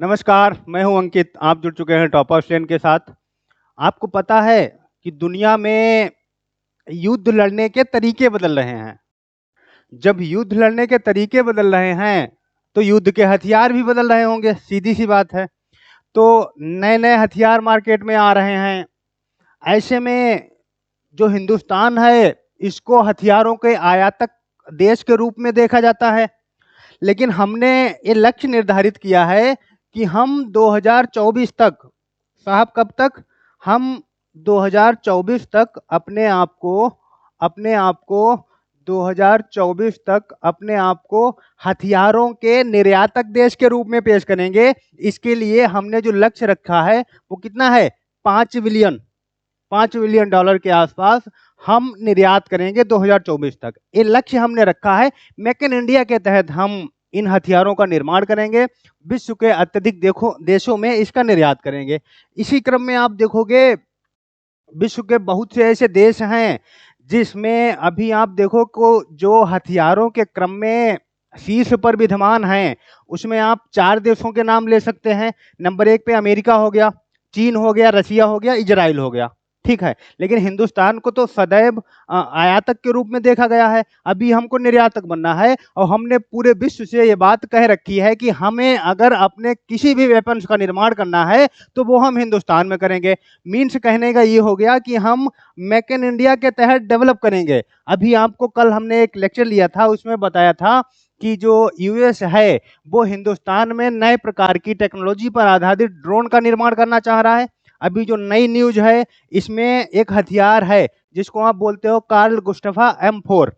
नमस्कार, मैं हूं अंकित। आप जुड़ चुके हैं टॉप ऑफ के साथ। आपको पता है कि दुनिया में युद्ध लड़ने के तरीके बदल रहे हैं। जब युद्ध लड़ने के तरीके बदल रहे हैं, तो युद्ध के हथियार भी बदल रहे होंगे, सीधी सी बात है। तो नए-नए हथियार मार्केट में आ रहे हैं। ऐसे में जो हिंदुस्तान है, इसको हथियारों के आयातक देश के रूप में देखा जाता है। लेकिन हमने ये लक्ष्य निर्धारित किया है कि हम 2024 तक, साहब कब तक? हम 2024 तक अपने आप को 2024 तक अपने आप को हथियारों के निर्यातक देश के रूप में पेश करेंगे। इसके लिए हमने जो लक्ष्य रखा है वो कितना है? 5 बिलियन डॉलर के आसपास हम निर्यात करेंगे 2024 तक। ये लक्ष्य हमने रखा है। मेक इन इंडिया के तहत हम इन हथियारों का निर्माण करेंगे, विश्व के अत्यधिक देशों में इसका निर्यात करेंगे। इसी क्रम में आप देखोगे, विश्व के बहुत से ऐसे देश हैं जिसमें अभी आप देखो को जो हथियारों के क्रम में शीर्ष पर विद्यमान हैं, उसमें आप 4 देशों के नाम ले सकते हैं। नंबर 1 पे अमेरिका हो गया, चीन हो गया, रसिया हो गया, इजराइल हो गया। ठीक है, लेकिन हिंदुस्तान को तो सदैव आयातक के रूप में देखा गया है। अभी हमको निर्यातक बनना है और हमने पूरे विश्व से ये बात कह रखी है कि हमें अगर अपने किसी भी वेपन्स का निर्माण करना है तो वो हम हिंदुस्तान में करेंगे। मीन्स कहने का ये हो गया कि हम मेक इन इंडिया के तहत डेवलप करेंगे। अभी आपको कल हमने एक लेक्चर लिया था, उसमें बताया था कि जो यूएस है वो हिंदुस्तान में नए प्रकार की टेक्नोलॉजी पर आधारित ड्रोन का निर्माण करना चाह रहा है। अभी जो नई न्यूज है, इसमें एक हथियार है जिसको आप बोलते हो कार्ल गुस्ताफ M4।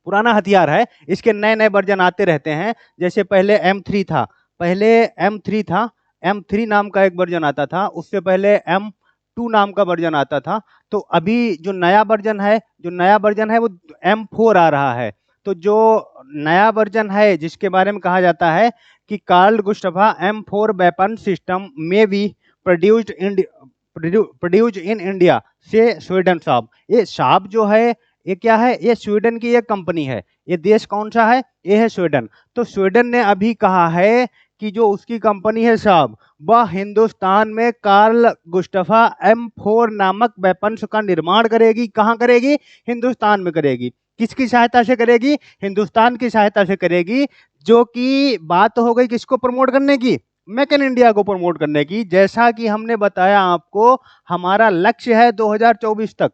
पुराना हथियार है, इसके नए नए वर्जन आते रहते हैं। जैसे पहले M3 था, M3 नाम का एक वर्जन आता था, उससे पहले M2 नाम का वर्जन आता था। तो अभी जो नया वर्जन है वो M4 आ रहा है। तो जो नया वर्जन है, जिसके बारे में कहा जाता है कि Carl Gustaf M4 weapon system में बी प्रोड्यूस्ड इन इंडिया से स्वीडन साहब। ये साहब जो है, ये क्या है? ये स्वीडन की एक कंपनी है। ये देश कौन सा है? ये है स्वीडन। तो स्वीडन ने अभी कहा है कि जो उसकी कंपनी है साहब, वह हिंदुस्तान में कार्ल गुस्ताफ M4 नामक वेपन्स का निर्माण करेगी। कहाँ करेगी? हिंदुस्तान में करेगी। किसकी सहायता से करेगी? हिंदुस्तान की सहायता से करेगी। जो कि बात हो गई किसको प्रमोट करने की? मेक इन इंडिया को प्रमोट करने की। जैसा कि हमने बताया आपको, हमारा लक्ष्य है 2024 तक,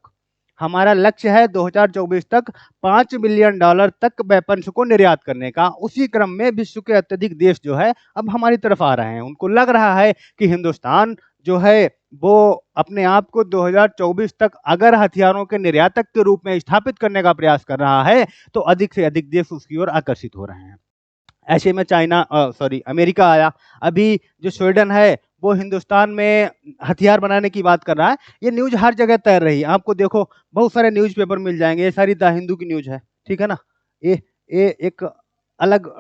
हमारा लक्ष्य है 2024 तक 5 बिलियन डॉलर तक वेपन्स को निर्यात करने का। उसी क्रम में विश्व के अत्यधिक देश जो है अब हमारी तरफ आ रहे हैं। उनको लग रहा है कि हिंदुस्तान जो है वो अपने आप को 2024 तक अगर हथियारों के निर्यातक के रूप में स्थापित करने का प्रयास कर रहा है, तो अधिक से अधिक देश उसकी ओर आकर्षित हो रहे हैं। ऐसे में अमेरिका आया। अभी जो स्वीडन है वो हिंदुस्तान में हथियार बनाने की बात कर रहा है। ये न्यूज़ हर जगह तैर रही है। आपको देखो बहुत सारे न्यूज़पेपर मिल जाएँगे। ये सारी द हिंदू की न्यूज़ है, ठीक है ना? ये एक अलग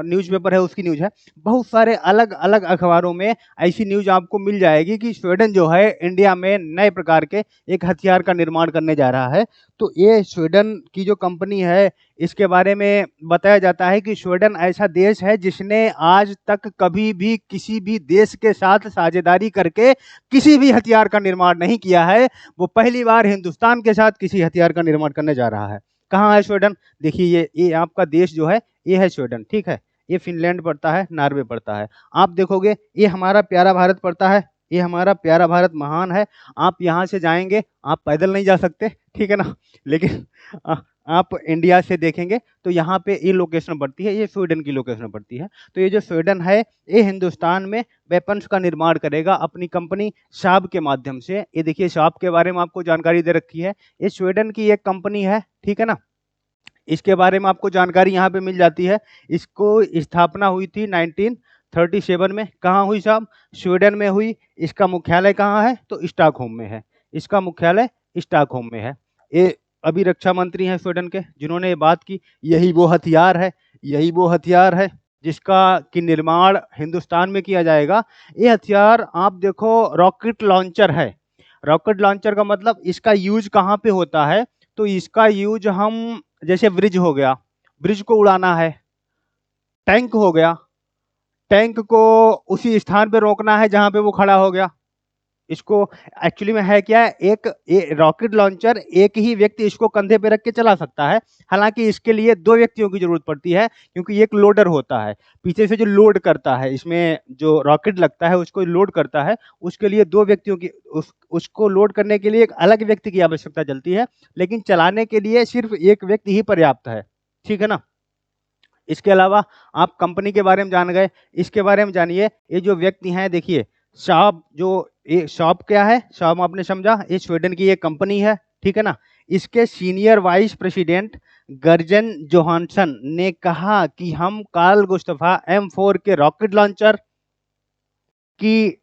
न्यूज़पेपर है, उसकी न्यूज़ है। बहुत सारे अलग-अलग अखबारों में ऐसी न्यूज़ आपको मिल जाएगी कि स्वीडन जो है इंडिया में नए प्रकार के एक हथियार का निर्माण करने जा रहा है। तो ये स्वीडन की जो कंपनी है, इसके बारे में बताया जाता है कि स्वीडन ऐसा देश है जिसने आज तक कभी भी किसी भी देश के साथ साझेदारी करके किसी भी हथियार का निर्माण नहीं किया है। वो पहली बार हिंदुस्तान के साथ किसी हथियार का निर्माण करने जा रहा है। कहाँ है स्वीडन? देखिए ये आपका देश जो है, ये है स्वीडन, ठीक है? ये फिनलैंड पड़ता है, नॉर्वे पड़ता है। आप देखोगे ये हमारा प्यारा भारत पड़ता है। ये हमारा प्यारा भारत महान है। आप यहाँ से जाएँगे, आप पैदल नहीं जा सकते, ठीक है ना? लेकिन अ, आप इंडिया से देखेंगे तो यहाँ पे ये लोकेशन पड़ती है, ये स्वीडन की लोकेशन पड़ती है। तो ये जो स्वीडन है, ये हिंदुस्तान में वेपन्स का निर्माण करेगा अपनी कंपनी साब के माध्यम से। ये देखिए साब के बारे में आपको जानकारी दे रखी है। ये स्वीडन की एक कंपनी है, ठीक है ना? इसके बारे में आपको जानकारी यहाँ पे मिल जाती है। इसको स्थापना हुई थी 1937 में। कहाँ हुई साहब? स्वीडन में हुई। इसका मुख्यालय कहाँ है? तो स्टॉकहोम में है। इसका मुख्यालय स्टॉकहोम में है। ये अभी रक्षा मंत्री हैं स्वीडन के, जिन्होंने ये बात की। यही वो हथियार है जिसका कि निर्माण हिंदुस्तान में किया जाएगा। ये हथियार आप देखो रॉकेट लॉन्चर है। रॉकेट लॉन्चर का मतलब इसका यूज़ कहाँ पे होता है? तो इसका यूज़ हम जैसे ब्रिज हो गया, ब्रिज को उड़ाना है, टैंक हो गया, टैंक को उसी स्थान पे रोकना है जहां पे वो खड़ा हो गया। इसको एक्चुअली में है क्या, एक रॉकेट लॉन्चर एक ही व्यक्ति इसको कंधे पे रख के चला सकता है। हालांकि इसके लिए दो व्यक्तियों की जरूरत पड़ती है, क्योंकि एक लोडर होता है पीछे से जो लोड करता है, इसमें जो रॉकेट लगता है उसको लोड करता है, उसके लिए दो व्यक्तियों की उसको लोड करने के लिए एक अलग व्यक्ति की आवश्यकता चलती है, लेकिन चलाने के लिए सिर्फ एक व्यक्ति ही पर्याप्त है। ठीक है ना। इसके अलावा आप कंपनी के बारे में जान गए, इसके बारे में जानिए। ये जो व्यक्ति हैं, देखिए शॉप, जो ये शॉप क्या है, शॉप आपने समझा, ये स्वीडन की एक कंपनी है। ठीक है ना। इसके सीनियर वाइस प्रेसिडेंट गर्जन जोहानसन ने कहा कि हम कार्ल गुस्ताफ M4 के रॉकेट लॉन्चर की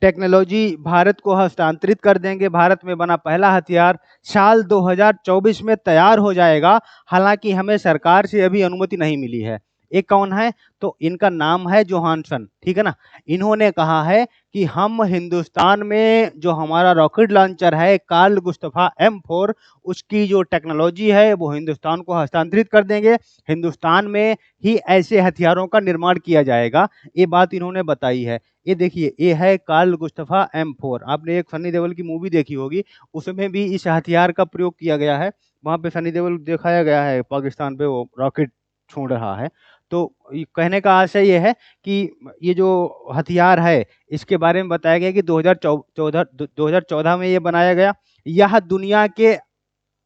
टेक्नोलॉजी भारत को हस्तांतरित कर देंगे। भारत में बना पहला हथियार साल 2024 में तैयार हो जाएगा। हालांकि हमें सरकार से अभी अनुमति नहीं मिली है। ये कौन है, तो इनका नाम है जोहानसन। ठीक है ना। इन्होंने कहा है कि हम हिंदुस्तान में जो हमारा रॉकेट लॉन्चर है कार्ल गुस्ताफ M4, उसकी जो टेक्नोलॉजी है वो हिंदुस्तान को हस्तांतरित कर देंगे। हिंदुस्तान में ही ऐसे हथियारों का निर्माण किया जाएगा, ये बात इन्होंने बताई है। ये देखिए, ये है कार्ल गुस्ताफ M4। आपने एक सनी देओल की मूवी देखी होगी, उसमें भी इस हथियार का प्रयोग किया गया है। वहां पे सनी देओल दिखाया गया है पाकिस्तान पे वो रॉकेट छोड़ रहा है। तो कहने का आशय ये है कि ये जो हथियार है इसके बारे में बताया गया कि 2014 में ये बनाया गया। यह दुनिया के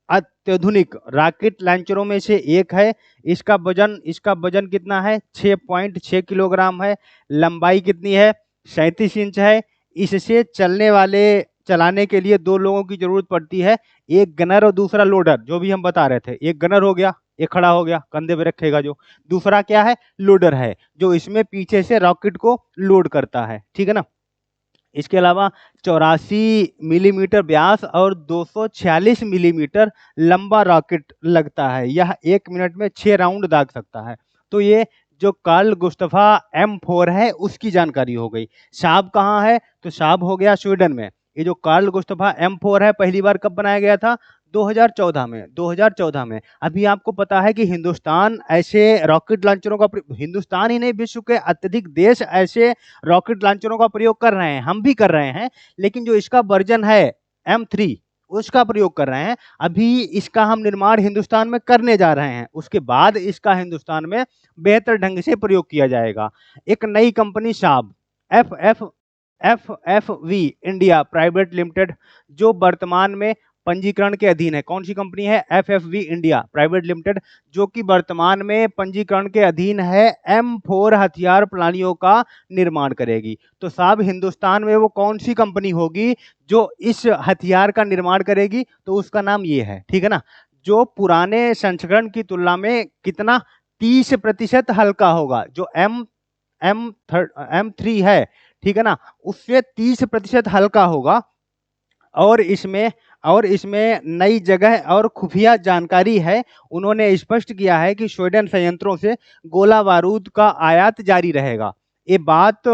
अत्याधुनिक रॉकेट लॉन्चरों में से एक है। इसका वजन कितना है, 6.6 किलोग्राम है। लंबाई कितनी है, 37 इंच है। इससे चलाने के लिए दो लोगों की जरूरत पड़ती है, एक गनर और दूसरा लोडर। जो भी हम बता रहे थे, एक गनर हो गया, एक खड़ा हो गया कंधे पे रखेगा जो, दूसरा क्या है, लोडर है, जो इसमें पीछे से रॉकेट को लोड करता है। ठीक है ना। इसके अलावा 84 मिलीमीटर व्यास और 246 मिलीमीटर लंबा रॉकेट लगता है। यह 1 मिनट में 6 राउंड दाग सकता है। तो ये जो कार्ल गुस्ताफ M4 है उसकी जानकारी हो गई। साब कहाँ है, तो साब हो गया स्वीडन में। ये जो कार्ल गुस्ताफ M4 है पहली बार कब बनाया गया था, 2014 में। अभी आपको पता है कि हिंदुस्तान ऐसे रॉकेट लॉन्चरों का, हिंदुस्तान ही नहीं विश्व के अत्यधिक देश ऐसे रॉकेट लॉन्चरों का प्रयोग कर रहे हैं, हम भी कर रहे हैं। लेकिन जो इसका वर्जन है M3, उसका प्रयोग कर रहे हैं। अभी इसका हम निर्माण हिंदुस्तान में करने जा रहे हैं, उसके बाद इसका हिंदुस्तान में बेहतर ढंग से प्रयोग किया जाएगा। एक नई कंपनी साब FFV इंडिया प्राइवेट लिमिटेड, जो वर्तमान में पंजीकरण के अधीन है। कौन सी कंपनी है, FFV इंडिया प्राइवेट लिमिटेड, जो कि वर्तमान में पंजीकरण के अधीन है, M4 हथियार प्रणालियों का निर्माण करेगी। तो साहब हिंदुस्तान में वो कौन सी कंपनी होगी जो इस हथियार का निर्माण करेगी, तो उसका नाम ये है। ठीक है ना। जो पुराने संस्करण की तुलना में कितना, 30% हल्का होगा। जो M3 है, ठीक है ना, उससे 30% हल्का होगा। और इसमें नई जगह और खुफिया जानकारी है। उन्होंने स्पष्ट किया है कि स्वीडन संयंत्रों से गोला बारूद का आयात जारी रहेगा। ये बात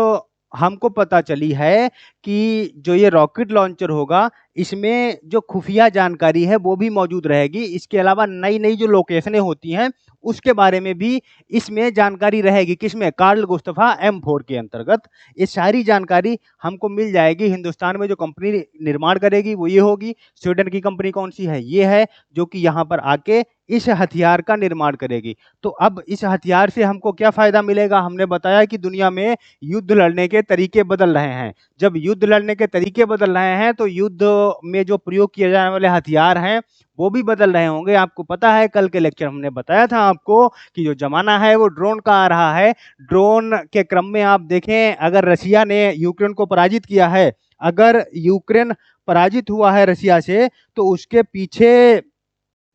हमको पता चली है कि जो ये रॉकेट लॉन्चर होगा, इसमें जो खुफिया जानकारी है वो भी मौजूद रहेगी। इसके अलावा नई नई जो लोकेशनें होती हैं उसके बारे में भी इसमें जानकारी रहेगी। किसमें, कार्ल गुस्ताफ M4 के अंतर्गत ये सारी जानकारी हमको मिल जाएगी। हिंदुस्तान में जो कंपनी निर्माण करेगी वो ये होगी। स्वीडन की कंपनी कौन सी है, ये है, जो कि यहाँ पर आके इस हथियार का निर्माण करेगी। तो अब इस हथियार से हमको क्या फायदा मिलेगा, हमने बताया कि दुनिया में युद्ध लड़ने के तरीके बदल रहे हैं। जब युद्ध लड़ने के तरीके बदल रहे हैं तो युद्ध में जो प्रयोग किए जाने वाले हथियार हैं वो भी बदल रहे होंगे। आपको पता है, कल के लेक्चर हमने बताया था आपको कि जो जमाना है वो ड्रोन का आ रहा है। ड्रोन के क्रम में आप देखें, अगर रशिया ने यूक्रेन को पराजित किया है, अगर यूक्रेन पराजित हुआ है रशिया से, तो उसके पीछे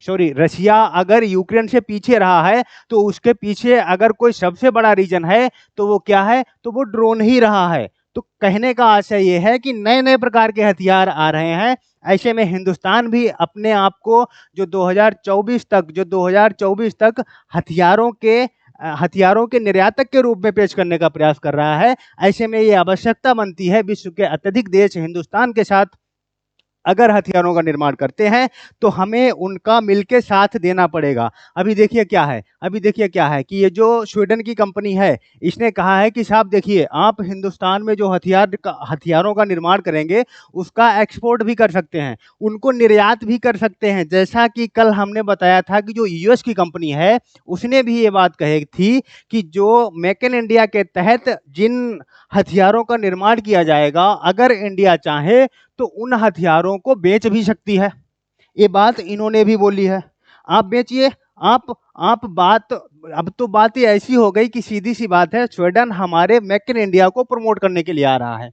रशिया अगर यूक्रेन से पीछे रहा है, तो उसके पीछे अगर कोई सबसे बड़ा रीजन है तो वो क्या है, तो वो ड्रोन ही रहा है। तो कहने का आशय ये है कि नए नए प्रकार के हथियार आ रहे हैं। ऐसे में हिंदुस्तान भी अपने आप को जो 2024 तक हथियारों के निर्यातक के रूप में पेश करने का प्रयास कर रहा है। ऐसे में ये आवश्यकता बनती है विश्व के अत्यधिक देश हिंदुस्तान के साथ अगर हथियारों का निर्माण करते हैं तो हमें उनका मिलके साथ देना पड़ेगा। अभी देखिए क्या है कि ये जो स्वीडन की कंपनी है, इसने कहा है कि साहब देखिए, आप हिंदुस्तान में जो हथियारों का निर्माण करेंगे, उसका एक्सपोर्ट भी कर सकते हैं, उनको निर्यात भी कर सकते हैं। जैसा कि कल हमने बताया था कि जो यूएस की कंपनी है, उसने भी ये बात कही थी कि जो मेक इन इंडिया के तहत जिन हथियारों का निर्माण किया जाएगा, अगर इंडिया चाहे तो उन हथियारों को बेच भी सकती है। ये बात इन्होंने भी बोली है, आप बेचिए। आप बात, अब तो बात ही ऐसी हो गई कि सीधी सी बात है, स्वीडन हमारे मेक इन इंडिया को प्रमोट करने के लिए आ रहा है,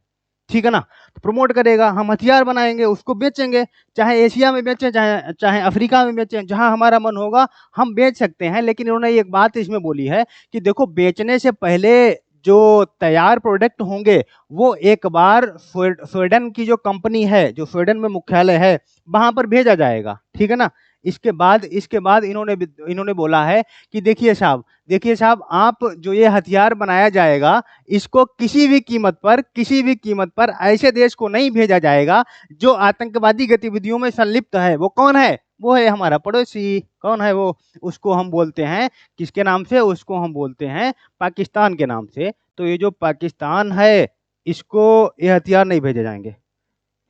ठीक है ना। तो प्रमोट करेगा, हम हथियार बनाएंगे, उसको बेचेंगे, चाहे एशिया में बेचें, चाहे चाहे अफ्रीका में बेचें, जहां हमारा मन होगा हम बेच सकते हैं। लेकिन उन्होंने एक बात इसमें बोली है कि देखो, बेचने से पहले जो तैयार प्रोडक्ट होंगे वो एक बार स्वीडन की जो कंपनी है, जो स्वीडन में मुख्यालय है, वहां पर भेजा जाएगा, ठीक है ना। इसके बाद इन्होंने बोला है कि देखिए साहब, आप जो ये हथियार बनाया जाएगा, इसको किसी भी कीमत पर ऐसे देश को नहीं भेजा जाएगा जो आतंकवादी गतिविधियों में संलिप्त है। वो कौन है? वो है हमारा पड़ोसी। कौन है वो? उसको हम बोलते हैं, किसके नाम से? उसको हम बोलते हैं पाकिस्तान के नाम से। तो ये जो पाकिस्तान है, इसको ये हथियार नहीं भेजे जाएंगे,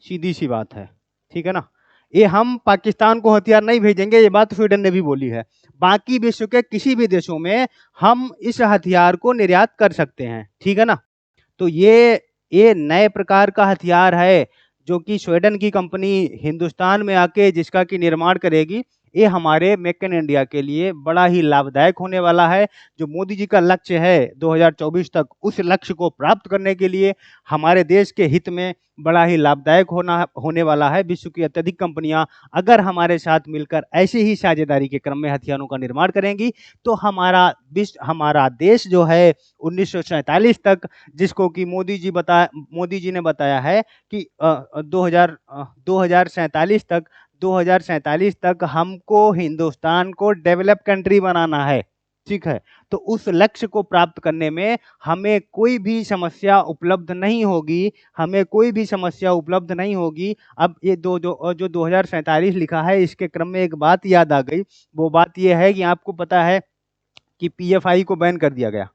सीधी सी बात है, ठीक है ना। ये हम पाकिस्तान को हथियार नहीं भेजेंगे, ये बात स्वीडन ने भी बोली है। बाकी विश्व के किसी भी देशों में हम इस हथियार को निर्यात कर सकते हैं, ठीक है ना। तो ये नए प्रकार का हथियार है जो कि स्वीडन की कंपनी हिंदुस्तान में आके जिसका कि निर्माण करेगी। ये हमारे मेक इन इंडिया के लिए बड़ा ही लाभदायक होने वाला है। जो मोदी जी का लक्ष्य है 2024 तक, उस लक्ष्य को प्राप्त करने के लिए हमारे देश के हित में बड़ा ही लाभदायक होने वाला है। विश्व की अत्यधिक कंपनियां अगर हमारे साथ मिलकर ऐसे ही साझेदारी के क्रम में हथियारों का निर्माण करेंगी, तो हमारा देश जो है 1947 तक, जिसको कि मोदी जी ने बताया है कि 2047 तक हमको हिंदुस्तान को डेवलप कंट्री बनाना है, ठीक है। तो उस लक्ष्य को प्राप्त करने में हमें कोई भी समस्या उपलब्ध नहीं होगी, अब ये जो 2047 लिखा है, इसके क्रम में एक बात याद आ गई। वो बात ये है कि आपको पता है कि पीएफआई को बैन कर दिया गया।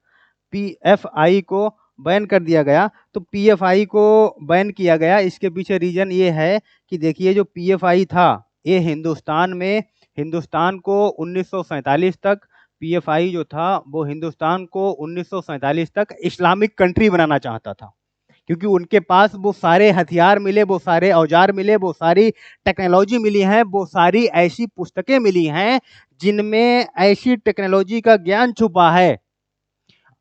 पीएफआई को बैन कर दिया गया। तो पीएफआई को बैन किया गया, इसके पीछे रीजन ये है कि देखिए, जो पीएफआई था, ये हिंदुस्तान को 1947 तक, पीएफआई जो था वो हिंदुस्तान को 1947 तक इस्लामिक कंट्री बनाना चाहता था। क्योंकि उनके पास वो सारे हथियार मिले, वो सारे औजार मिले, वो सारी टेक्नोलॉजी मिली है, वो सारी ऐसी पुस्तकें मिली हैं जिनमें ऐसी टेक्नोलॉजी का ज्ञान छुपा है।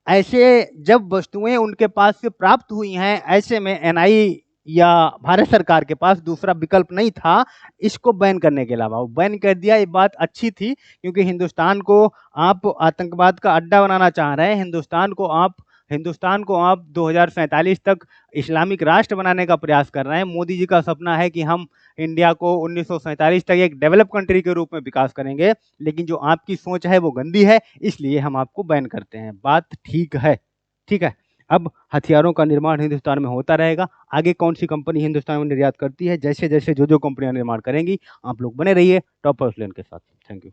ऐसे जब वस्तुएं उनके पास से प्राप्त हुई हैं, ऐसे में एनआई या भारत सरकार के पास दूसरा विकल्प नहीं था इसको बैन करने के अलावा। वो बैन कर दिया। ये बात अच्छी थी, क्योंकि हिंदुस्तान को आप आतंकवाद का अड्डा बनाना चाह रहे हैं, हिंदुस्तान को आप 2047 तक इस्लामिक राष्ट्र बनाने का प्रयास कर रहे हैं। मोदी जी का सपना है कि हम इंडिया को 1947 तक एक डेवलप कंट्री के रूप में विकास करेंगे, लेकिन जो आपकी सोच है वो गंदी है, इसलिए हम आपको बैन करते हैं। बात ठीक है, ठीक है। अब हथियारों का निर्माण हिंदुस्तान में होता रहेगा। आगे कौन सी कंपनी हिंदुस्तान में निर्यात करती है, जैसे जैसे जो कंपनियां निर्माण करेंगी, आप लोग बने रहिए टॉपर्स लेन के साथ। Thank you.